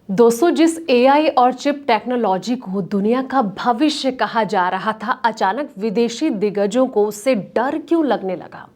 दोस्तों, जिस एआई और चिप टेक्नोलॉजी को दुनिया का भविष्य कहा जा रहा था, अचानक विदेशी दिग्गजों को उससे डर क्यों लगने लगा?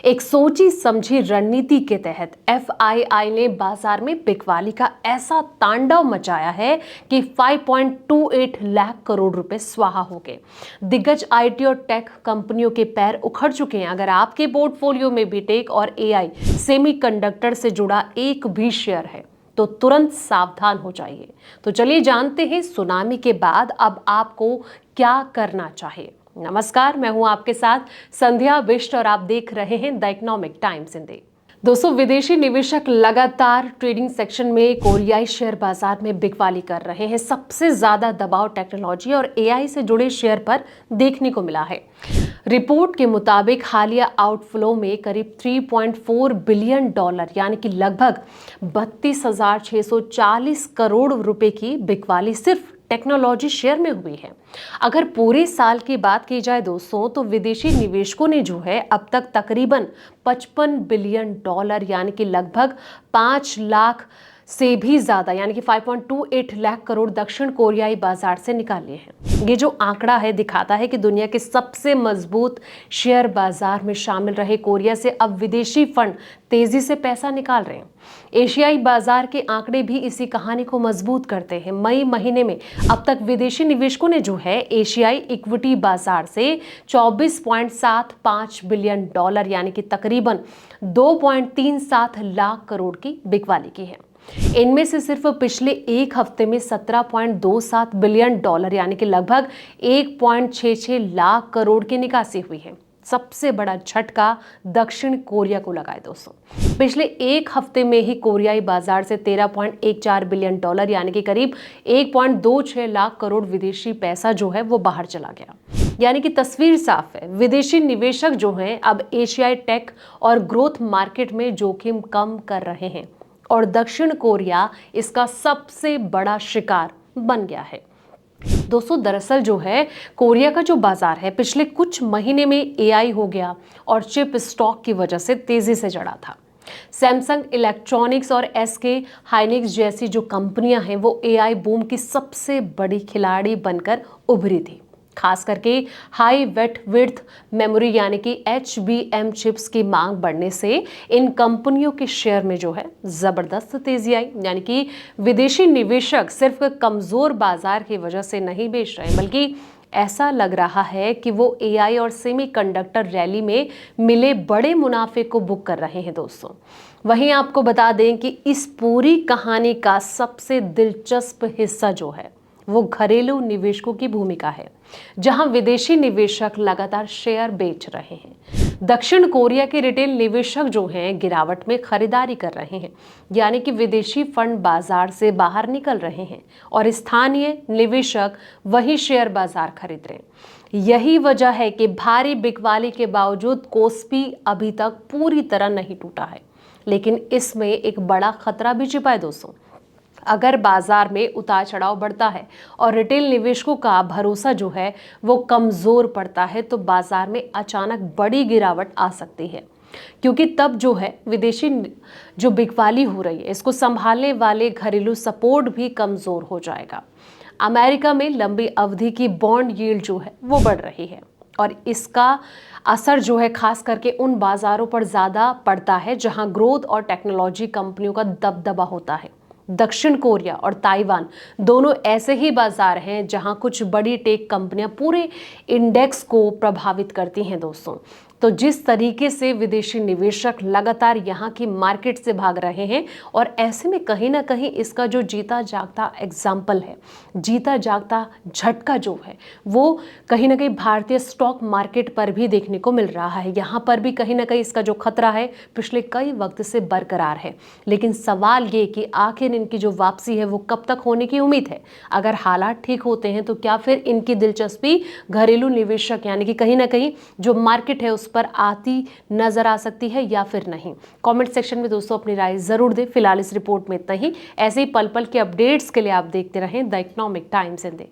एक सोची समझी रणनीति के तहत एफआईआई ने बाजार में बिकवाली का ऐसा तांडव मचाया है कि 5.28 लाख करोड़ रुपए स्वाहा हो गए। दिग्गज आईटी और टेक कंपनियों के पैर उखड़ चुके हैं। अगर आपके पोर्टफोलियो में भी टेक और एआई सेमीकंडक्टर से जुड़ा एक भी शेयर है तो तुरंत सावधान हो जाइए। तो चलिए जानते हैं सुनामी के बाद अब आपको क्या करना चाहिए। नमस्कार, मैं हूं आपके साथ संध्या बिष्ट और आप देख रहे हैं द इकोनॉमिक टाइम्स हिंदी। दोस्तों, विदेशी निवेशक लगातार ट्रेडिंग सेक्शन में कोरियाई शेयर बाजार में बिकवाली कर रहे हैं। सबसे ज्यादा दबाव टेक्नोलॉजी और एआई से जुड़े शेयर पर देखने को मिला है। रिपोर्ट के मुताबिक हालिया आउटफ्लो में करीब 3.4 बिलियन डॉलर यानी कि लगभग 32,640 करोड़ रुपए की बिकवाली सिर्फ टेक्नोलॉजी शेयर में हुई है। अगर पूरे साल की बात की जाए दोस्तों, तो विदेशी निवेशकों ने जो है अब तक तकरीबन 55 बिलियन डॉलर यानी कि लगभग 5 लाख से भी ज्यादा यानी कि 5.28 लाख करोड़ दक्षिण कोरियाई बाजार से निकाल लिए हैं। ये जो आंकड़ा है दिखाता है कि दुनिया के सबसे मजबूत शेयर बाजार में शामिल रहे कोरिया से अब विदेशी फंड तेजी से पैसा निकाल रहे हैं। एशियाई बाजार के आंकड़े भी इसी कहानी को मजबूत करते हैं। मई महीने में अब तक विदेशी निवेशकों ने जो है एशियाई इक्विटी बाजार से 24.75 बिलियन डॉलर यानी कि तकरीबन 2.37 लाख करोड़ की बिकवाली की है। इनमें से सिर्फ पिछले एक हफ्ते में 17.27 बिलियन डॉलर यानी कि लगभग 1.66 लाख करोड़ की निकासी हुई है। सबसे बड़ा झटका दक्षिण कोरिया को लगा है दोस्तों। पिछले एक हफ्ते में ही कोरियाई बाजार से 13.14 बिलियन डॉलर यानी कि करीब 1.26 लाख करोड़ विदेशी पैसा जो है वो बाहर चला गया। यानी कि तस्वीर साफ है, विदेशी निवेशक जो हैं अब एशियाई टेक और ग्रोथ मार्केट में जोखिम कम कर रहे हैं और दक्षिण कोरिया इसका सबसे बड़ा शिकार बन गया है। दोस्तों, दरअसल जो है कोरिया का जो बाजार है पिछले कुछ महीने में एआई हो गया और चिप स्टॉक की वजह से तेजी से चढ़ा था। सैमसंग इलेक्ट्रॉनिक्स और एसके हाइनिक्स जैसी जो कंपनियां हैं वो एआई बूम की सबसे बड़ी खिलाड़ी बनकर उभरी थी। खास करके हाई वेट विड्थ मेमोरी यानी कि HBM चिप्स की मांग बढ़ने से इन कंपनियों के शेयर में जो है जबरदस्त तेजी आई। यानी कि विदेशी निवेशक सिर्फ कमजोर बाजार की वजह से नहीं बेच रहे, बल्कि ऐसा लग रहा है कि वो एआई और सेमीकंडक्टर रैली में मिले बड़े मुनाफे को बुक कर रहे हैं दोस्तों। वहीं आपको बता दें कि इस पूरी कहानी का सबसे दिलचस्प हिस्सा जो है वो घरेलू निवेशकों की भूमिका है, जहां विदेशी निवेशक लगातार शेयर बेच रहे हैं। दक्षिण कोरिया के रिटेल निवेशक जो हैं गिरावट में खरीदारी कर रहे हैं, यानी कि विदेशी फंड बाजार से बाहर निकल रहे हैं और स्थानीय निवेशक वही शेयर बाजार खरीद रहे हैं। यही वजह है कि भारी बिकवाली के बावजूद कोस्पी अभी तक पूरी तरह नहीं टूटा है, लेकिन इसमें एक बड़ा खतरा भी छिपा है दोस्तों। अगर बाजार में उतार चढ़ाव बढ़ता है और रिटेल निवेशकों का भरोसा जो है वो कमजोर पड़ता है तो बाजार में अचानक बड़ी गिरावट आ सकती है, क्योंकि तब जो है विदेशी जो बिकवाली हो रही है इसको संभालने वाले घरेलू सपोर्ट भी कमजोर हो जाएगा। अमेरिका में लंबी अवधि की बॉन्ड यील्ड जो है वो बढ़ रही है और इसका असर जो है खास करके उन बाजारों पर ज्यादा पड़ता है जहां ग्रोथ और टेक्नोलॉजी कंपनियों का दबदबा होता है। दक्षिण कोरिया और ताइवान दोनों ऐसे ही बाजार हैं जहां कुछ बड़ी टेक कंपनियां पूरे इंडेक्स को प्रभावित करती हैं दोस्तों। तो जिस तरीके से विदेशी निवेशक लगातार यहाँ की मार्केट से भाग रहे हैं और ऐसे में कहीं ना कहीं इसका जो जीता जागता एग्जाम्पल है, जीता जागता झटका जो है वो कहीं ना कहीं भारतीय स्टॉक मार्केट पर भी देखने को मिल रहा है। यहाँ पर भी कहीं ना कहीं इसका जो खतरा है पिछले कई वक्त से बरकरार है, लेकिन सवाल ये कि आखिर इनकी जो वापसी है वो कब तक होने की उम्मीद है। अगर हालात ठीक होते हैं तो क्या फिर इनकी दिलचस्पी घरेलू निवेशक यानी कि कहीं ना कहीं जो मार्केट है पर आती नजर आ सकती है या फिर नहीं? कमेंट सेक्शन में दोस्तों अपनी राय जरूर दें। फिलहाल इस रिपोर्ट में इतना ही। ऐसे ही पल पल के अपडेट्स के लिए आप देखते रहें द इकोनॉमिक टाइम्स हिंदी।